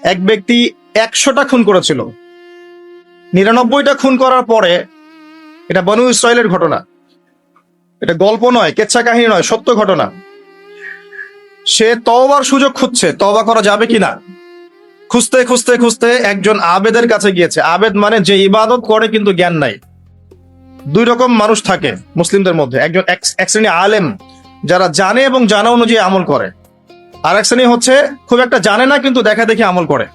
এক ব্যক্তি 100টা খুন করেছিল, 99টা খুন করার পরে, এটা বনু ইসরায়েলের ঘটনা, এটা গল্প নয়, কেচ্ছা কাহিনী নয়, সত্য ঘটনা। সে তওবার সুযোগ খুঁজছে, তওবা করা যাবে কিনা। খুঁজতে খুঁজতে খুঁজতে একজন আবেদের কাছে গিয়েছে। আবেদ মানে যে ইবাদত করে কিন্তু জ্ঞান নাই। দুই রকম মানুষ থাকে মুসলিমদের মধ্যে, একজন এক শ্রেণী আলেম যারা জানে এবং জানা অনুযায়ী আমল করে, আর এক শ্রেণী হচ্ছে খুব একটা জানে না কিন্তু দেখা দেখি আমল করে,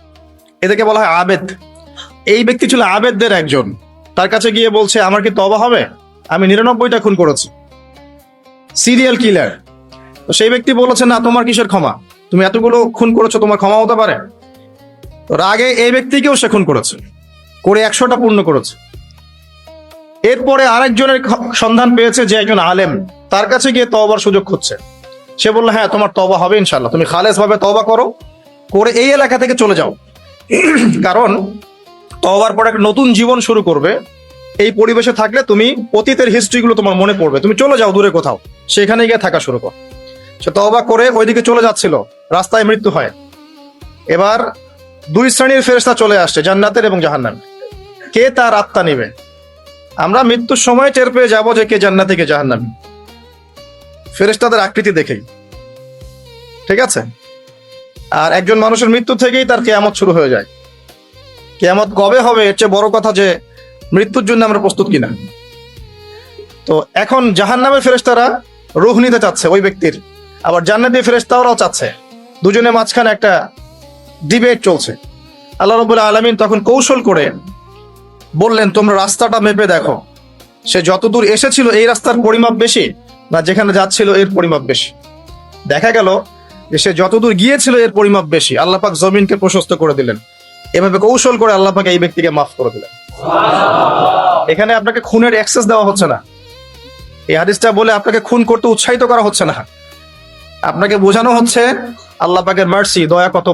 এদেরকে বলা হয় আবেদ। এই ব্যক্তি ছিল আবেদদের একজন। তার কাছে গিয়ে বলছে, আমার কি তওবা হবে? আমি 99টা খুন করেছি, সিরিয়াল কিলার। তো সেই ব্যক্তি বলেছে, না, তোমার কিসের ক্ষমা? তুমি এতগুলো খুন করেছো, তোমার ক্ষমা হতে পারে? তো আগে এই ব্যক্তিকেও সে খুন করেছে, করে 100টা পূর্ণ করেছে। এরপরে আরেকজনের সন্ধান পেয়েছে যে একজন আলেম, তার কাছে গিয়ে তওবার সুযোগ খুঁজছে। সে বললো, হ্যাঁ, তোমার তওবা হবে ইনশাল্লাহ, তুমি খালেস ভাবে তওবা করো, করে এই এলাকা থেকে চলে যাও। কারণ তওবার পরে একটা নতুন জীবন শুরু করবে, এই পরিবেশে থাকলে তুমি অতীতের হিস্ট্রিগুলো তোমার মনে পড়বে, তুমি চলে যাও দূরে কোথাও, সেখানে গিয়ে থাকা শুরু কর। সে তওবা করে ওইদিকে চলে যাচ্ছিল, রাস্তায় মৃত্যু হয়। এবার দুই শ্রেণীর ফেরেশতা চলে আসছে, জান্নাতের এবং জাহান্নামের। কে তার আত্মা নিবে? আমরা মৃত্যুর সময় টের পেয়ে যাবো যে কে জান্নাতি কে জাহান্নামী, ফেরেশতাদের আকৃতি দেখেই, ঠিক আছে? আর একজন মানুষের মৃত্যু থেকেই তার কিয়ামত শুরু হয়ে যায়। কিয়ামত কবে হবে এর চেয়ে বড় কথা যে মৃত্যুর জন্য আমরা প্রস্তুত কিনা। তো এখন জাহান্নামের ফেরেশতারা রূহ নিতে চাচ্ছে ওই ব্যক্তির, আবার জান্নাতি ফেরেশতারাও চাচ্ছে। দুজনের মাঝখানে একটা ডিবেট চলছে। আল্লাহ রাব্বুল আলামিন তখন কৌশল করে বললেন, তোমরা রাস্তাটা মেপে দেখো, সে যতদূর এসেছিল এই রাস্তার পরিমাপ বেশি, না যেখানে যাচ্ছিল এর পরিমাপ বেশি। দেখা গেল যে সে যতদূর গিয়েছিল এর পরিমাপ বেশি। আল্লাহ পাক জমিনকে প্রশস্ত করে দিলেন। এভাবে কৌশল করে আল্লাহ পাক এই ব্যক্তিকে মাফ করে দিলেন। এখানে আপনাকে খুনের অ্যাক্সেস দেওয়া হচ্ছে না। এই হাদিসটা বলে আপনাকে খুন করতে উৎসাহিত করা হচ্ছে না, আপনাকে বোঝানো হচ্ছে আল্লাহ পাকের মার্সি, দয়া কত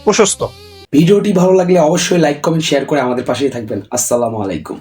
প্রশস্ত। ভিডিওটি ভালো লাগলে অবশ্যই লাইক, কমেন্ট, শেয়ার করে আমাদের পাশেই থাকবেন। আসসালামু আলাইকুম।